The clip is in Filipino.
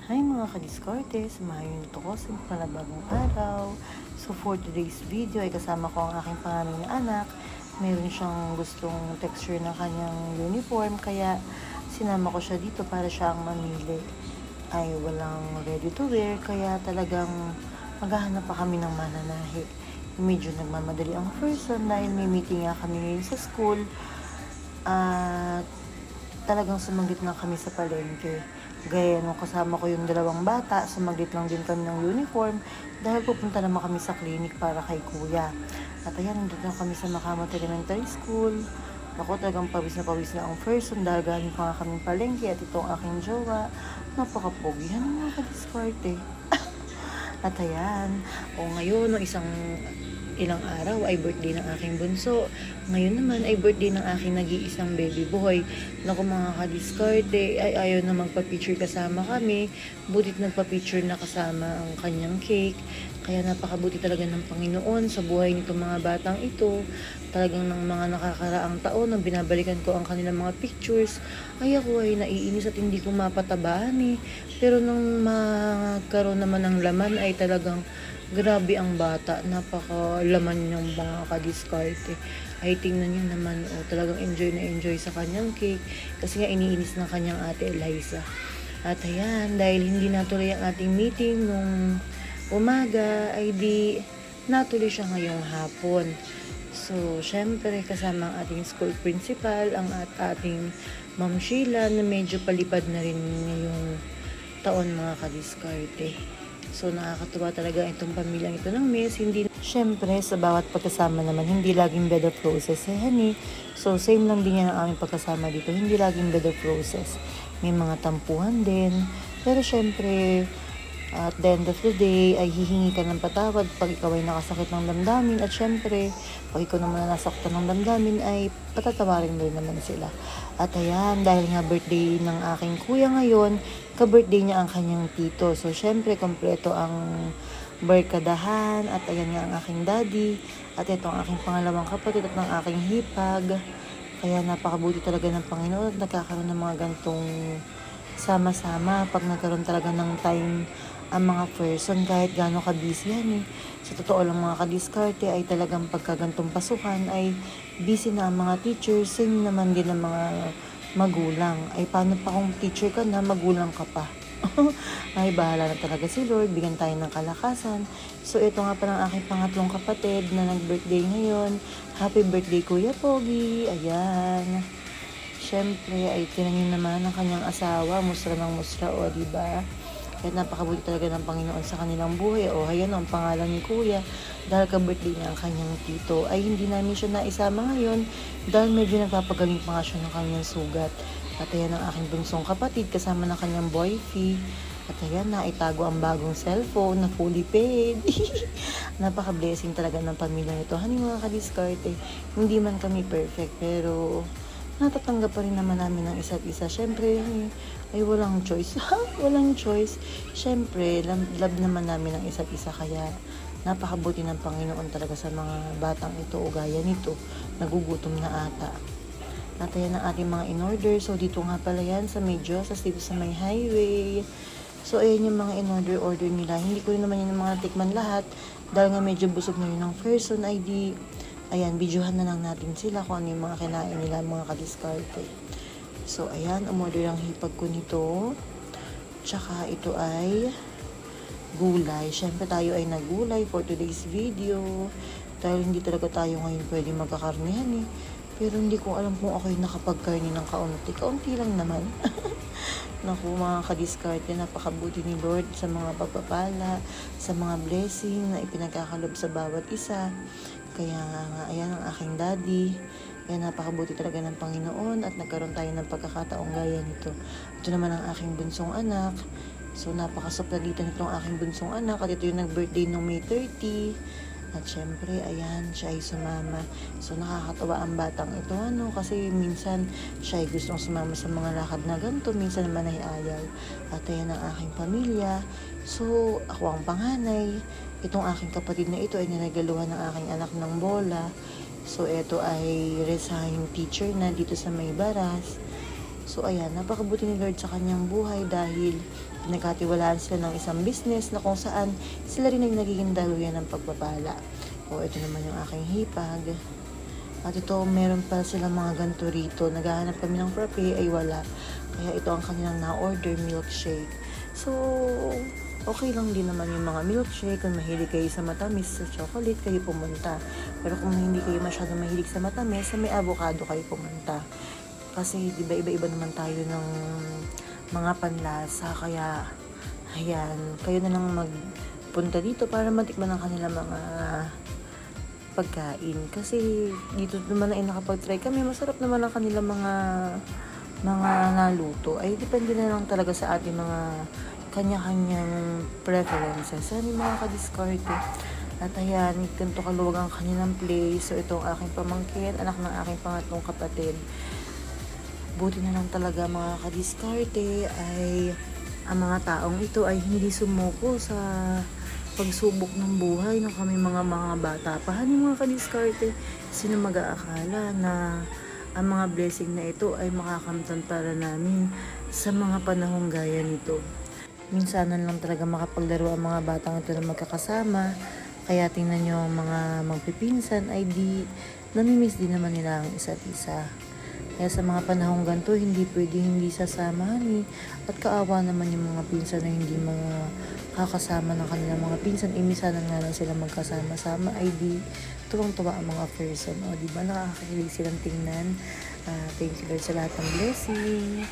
Hi mga kadiskarte, samahan niyo nito ko sa panibagong araw. So for today's video ay kasama ko ang aking panganay na anak. Mayroon siyang gustong texture ng kanyang uniform kaya sinama ko siya dito para siya ang mamili. Ay walang ready to wear kaya talagang maghahanap pa kami ng mananahi. Medyo nagmamadali ang person dahil may meeting nga kami ngayon sa school. At talagang sumaglit na kami sa palengke. Gaya nung kasama ko yung dalawang bata, sumaglit lang din kami ng uniform dahil pupunta naman kami sa clinic para kay kuya. At ayan, nandito na kami sa Makamot Elementary School. Ako talagang pawis na ang person dahil galing pa nga kaming palengke at ito ang aking jowa. Napakapogi. Ano mga kadiskarte? At ayan, ngayon, no, ilang araw ay birthday ng aking bunso. Ngayon naman ay birthday ng aking nag-iisang baby boy. Naku mga kadiskarte, ay ayaw na magpa-picture kasama kami. Butit nagpa-picture na kasama ang kanyang cake. Kaya napakabuti talaga ng Panginoon sa buhay nitong mga batang ito. Talagang ng mga nakakaraang taon, nang binabalikan ko ang kanilang mga pictures, ay ako ay naiinis at hindi ko mapatabaan eh. Pero nung magkaroon naman ng laman ay talagang grabe ang bata, napakalaman niyang mga kadiskarte. Ay tingnan niyo naman, talagang enjoy na enjoy sa kanyang cake kasi nga iniinis ng kanyang ate Eliza. At ayan, dahil hindi natuloy ang ating meeting nung umaga, ay di natuloy siya ngayong hapon. So, syempre kasama ang ating school principal, ang ating Ma'am Sheila na medyo palipad na rin ngayong taon mga kadiskarte. So, nakakatuwa talaga itong pamilyang ito ng Miss. Hindi, syempre, sa bawat pagkasama naman, hindi laging bed of roses, honey. So, same lang din yan ang aming pagkasama dito. Hindi laging bed of roses. May mga tampuhan din. Pero, syempre, at the end of the day, ay hihingi ka ng patawad pag ikaw ay nakasakit ng damdamin. At syempre, pag ikaw naman nasaktan ng damdamin, ay patatawarin rin naman sila. At ayan, dahil nga birthday ng aking kuya ngayon, ka-birthday niya ang kanyang tito. So, syempre, kompleto ang barkadahan. At ayan nga ang aking daddy. At ito ang aking pangalawang kapatid at ng aking hipag. Kaya napakabuti talaga ng Panginoon at nagkakaroon ng mga gantong sama-sama pag nagkaroon talaga ng time ang mga person kahit gaano ka-busy yan eh. Sa totoo lang mga kadiskarte ay talagang pagkagantong pasukan ay busy na ang mga teachers, same naman din ang mga magulang. Ay paano pa kung teacher ka na, magulang ka pa? Ay bahala na talaga si Lord, bigyan tayo ng kalakasan. So ito nga pa ng aking pangatlong kapatid na nag-birthday ngayon. Happy birthday Kuya Pogi! Ayan. Siyempre ay tinanin naman ng kanyang asawa, musra ng musra, o diba? Kahit napakabuti talaga ng Panginoon sa kanilang buhay. O ayan ang pangalan ni Kuya. Dahil ka-birthday niya ang kanyang tito, ay hindi namin siya naisama ngayon dahil medyo nagpapagaling pa nga siya ng kanyang sugat. At ayan ang aking bunsong kapatid kasama ng kanyang boyfie. At ayan, naitago ang bagong cellphone na fully paid. Napaka-blessing talaga ng pamilya nito. Hani mga kadiskarte, hindi man kami perfect pero natatanggap pa rin naman namin ng isa't isa. Siyempre, ay walang choice. Walang choice. Siyempre, love naman namin ng isa't isa. Kaya, napakabuti ng Panginoon talaga sa mga batang ito o gaya nito. Nagugutom na ata. At ayan ang ating mga in-order. So, dito nga pala yan sa may Diyos, dito sa may highway. So, ayan yung mga in-order nila. Hindi ko rin naman yung mga tikman lahat. Dahil nga medyo busog na yun ng person ID. Ayan, videohan na lang natin sila kung ano yung mga kinain nila, mga kadiskarte. So, ayan, umorder ang hipag ko nito. Tsaka, ito ay gulay. Siyempre, tayo ay naggulay for today's video. Dahil hindi talaga tayo ngayon pwede magkakarnihan eh. Pero hindi ko alam kung ako yung nakapagkarni ng kaunti. Kaunti lang naman. Naku, mga kadiskarte, napakabuti ni Lord sa mga pagpapala, sa mga blessing na ipinagkakalob sa bawat isa. Kaya nga, ayan ang aking daddy. Kaya napakabuti talaga ng Panginoon at nagkaroon tayo ng pagkakataong gaya nito. Ito naman ang aking bunsong anak. So, napakasoplalitan itong aking bunsong anak. At ito yung nag-birthday noong May 30. At syempre, ayan, siya ay sumama. So, nakakatawa ang batang ito, kasi minsan siya ay gustong sumama sa mga lakad na ganito, minsan naman ay ayaw. At ayan ang aking pamilya. So, ako ang panganay. Itong aking kapatid na ito ay niregaluhan ng aking anak ng bola. So, ito ay resigned teacher na dito sa May Baras. So, ayan, napakabuti ni Lord sa kanyang buhay dahil nagkatiwalaan sila ng isang business na kung saan sila rin ay nagiging daluyan ng pagpapala. O ito naman yung aking hipag. At ito, meron pa silang mga ganito rito. Naghahanap kami ng frappe, ay wala. Kaya ito ang kanilang na-order, milkshake. So, okay lang din naman yung mga milkshake. Kung mahilig kayo sa matamis, sa chocolate, kayo pumunta. Pero kung hindi kayo masyadong mahilig sa matamis, sa may avocado kayo pumunta. Kasi, di ba, iba-iba naman tayo ng mga panlasa. Kaya, ayan, kayo na lang magpunta dito para matikman ang kanila mga pagkain. Kasi dito naman ay nakapag-try kami, masarap naman ang kanila mga naluto. Ay depende na lang talaga sa ating mga kanya-kanyang preferences. Ano yung mga kadiskarte. At ayan, ganito kaluwag ang kanilang place. So ito ang aking pamangkin, anak ng aking pangatlong kapatid. Buti na lang talaga mga kadiskarte ay ang mga taong ito ay hindi sumuko sa pagsubok ng buhay na kami mga bata pa. Ano mga kadiskarte? Sino mag-aakala na ang mga blessing na ito ay makakamtan para namin sa mga panahong gaya nito. Minsanan lang talaga makapaglaro ang mga batang ito na magkakasama. Kaya tingnan nyo ang mga magpipinsan ay namimiss din naman nila ang isa't isa. Kaya sa mga panahong ganito, hindi pwede hindi sasamahan At kaawa naman yung mga pinsan na hindi mga kakasama ng kanilang mga pinsan. Misanan nga lang sila magkasama-sama ay tuwang-tuwa ang mga person. O, diba? Nakakakilig silang tingnan. Thank you Lord sa lahat ng blessing.